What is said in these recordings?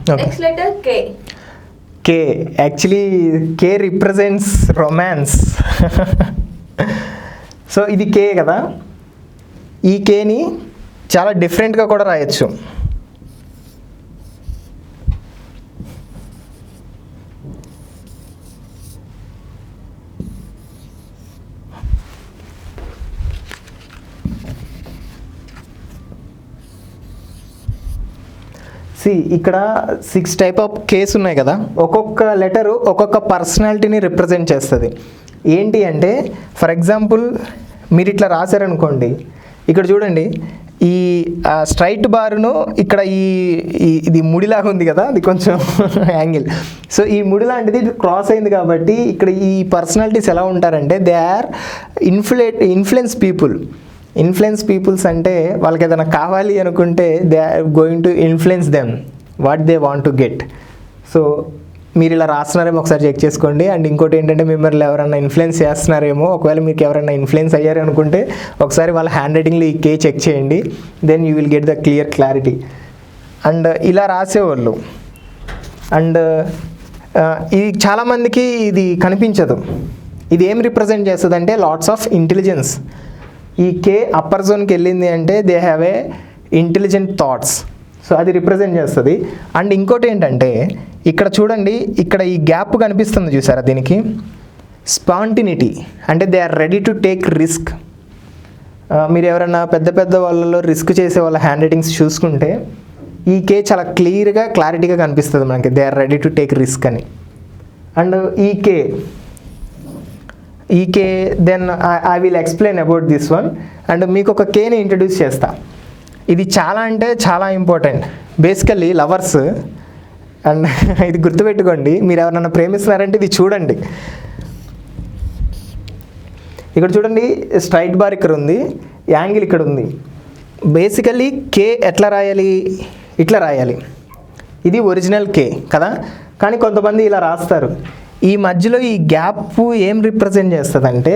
Next letter K. కే actually కే represents romance. So ఇది కే కదా, ఈ కేని చాలా డిఫరెంట్గా కూడా రాయొచ్చు. ఇక్కడ 6 టైప్ ఆఫ్ కేస్ ఉన్నాయి కదా, ఒక్కొక్క లెటరు ఒక్కొక్క పర్సనాలిటీని రిప్రజెంట్ చేస్తుంది. ఏంటి అంటే ఫర్ ఎగ్జాంపుల్ మీరు ఇట్లా రాశారనుకోండి, ఇక్కడ చూడండి ఈ స్ట్రైట్ బార్ను ఇక్కడ ఇది ముడిలాగా ఉంది కదా, అది కొంచెం యాంగిల్. సో ఈ ముడి లాంటిది క్రాస్ అయింది కాబట్టి ఇక్కడ ఈ పర్సనాలిటీస్ ఎలా ఉంటారంటే దే ఆర్ ఇన్ఫ్లుయెన్స్ పీపుల్స్ అంటే వాళ్ళకి ఏదైనా కావాలి అనుకుంటే they are going to influence them what they want to get. So మీరు ఇలా రాస్తున్నారేమో ఒకసారి చెక్ చేసుకోండి. అండ్ ఇంకోటి ఏంటంటే మిమ్మల్ని ఎవరైనా ఇన్ఫ్లుయెన్స్ చేస్తున్నారేమో, ఒకవేళ మీకు ఎవరైనా ఇన్ఫ్లుయెన్స్ అయ్యారు అనుకుంటే ఒకసారి వాళ్ళ హ్యాండ్ రైటింగ్లో ఈ కే చెక్ చేయండి, then you will get the clarity. And ఇలా రాసేవాళ్ళు. అండ్ ఇది చాలామందికి ఇది కనిపించదు. ఇది ఏం రిప్రజెంట్ చేస్తుంది అంటే లాట్స్ ఆఫ్ ఇంటెలిజెన్స్. ఈ కే అప్పర్ జోన్కి వెళ్ళింది అంటే they have a intelligent thoughts. So అది రిప్రజెంట్ చేస్తుంది. అండ్ ఇంకోటి ఏంటంటే ఇక్కడ చూడండి, ఇక్కడ ఈ గ్యాప్ కనిపిస్తుంది చూసారా, దీనికి స్పాంటినిటీ అంటే they are ready to take risk. మీరు ఎవరైనా పెద్ద వాళ్ళలో రిస్క్ చేసే వాళ్ళ హ్యాండ్ రైటింగ్స్ చూసుకుంటే ఈ కే చాలా క్లారిటీగా కనిపిస్తుంది మనకి, they are ready to take risk అని. అండ్ ఈ కే then I will explain about this one. And మీకు ఒక కేని ఇంట్రడ్యూస్ చేస్తా. ఇది చాలా అంటే చాలా ఇంపార్టెంట్, బేసికల్లీ లవర్స్. అండ్ ఇది గుర్తుపెట్టుకోండి, మీరు ఎవరైనా ప్రేమిస్తున్నారంటే ఇది చూడండి. ఇక్కడ చూడండి, స్ట్రైట్ బార్ ఇక్కడ ఉంది, యాంగిల్ ఇక్కడ ఉంది. బేసికల్లీ కే ఎట్లా రాయాలి, ఇట్లా రాయాలి. ఇది ఒరిజినల్ కే కదా, కానీ కొంతమంది ఇలా రాస్తారు. ఈ మధ్యలో ఈ గ్యాప్ ఏం రిప్రజెంట్ చేస్తుందంటే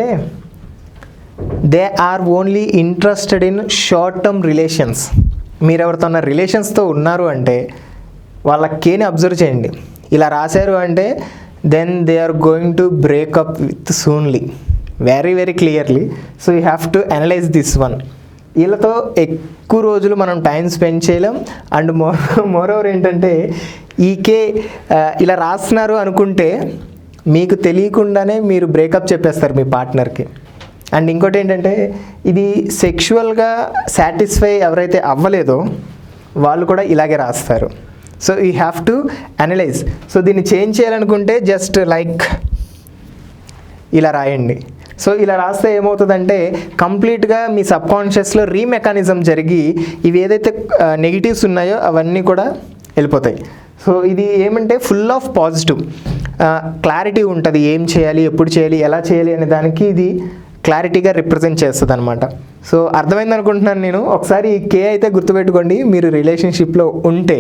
they are only interested in short term relations. మీరు ఎవరితో రిలేషన్స్తో ఉన్నారు అంటే వాళ్ళ కేని అబ్జర్వ్ చేయండి. ఇలా రాశారు అంటే then they are going to breakup with soonly, very clearly. So you have to analyse this one. వీళ్ళతో ఎక్కువ రోజులు మనం టైం స్పెండ్ చేయలేం. అండ్ మోర్ ఓవర్ ఏంటంటే ఈ కే ఇలా రాస్తున్నారు అనుకుంటే మీకు తెలియకుండానే మీరు బ్రేకప్ చెప్పేస్తారు మీ పార్ట్నర్కి. అండ్ ఇంకోటి ఏంటంటే ఇది సెక్షువల్గా సాటిస్ఫై ఎవరైతే అవ్వలేదో వాళ్ళు కూడా ఇలాగే రాస్తారు. So you have to analyse. So దీన్ని చేంజ్ చేయాలనుకుంటే జస్ట్ లైక్ ఇలా రాయండి. సో ఇలా రాస్తే ఏమవుతుందంటే కంప్లీట్గా మీ సబ్కాన్షియస్లో రీమెకానిజం జరిగి ఇవి ఏదైతే నెగిటివ్స్ ఉన్నాయో అవన్నీ కూడా వెళ్ళిపోతాయి. సో ఇది ఏమంటే ఫుల్ ఆఫ్ పాజిటివ్ క్లారిటీ ఉంటుంది, ఏం చేయాలి, ఎప్పుడు చేయాలి, ఎలా చేయాలి అనే దానికి ఇది క్లారిటీగా రిప్రజెంట్ చేస్తుంది అనమాట. సో అర్థమైంది అనుకుంటున్నాను నేను. ఒకసారి ఈ కే అయితే గుర్తుపెట్టుకోండి మీరు రిలేషన్షిప్లో ఉంటే.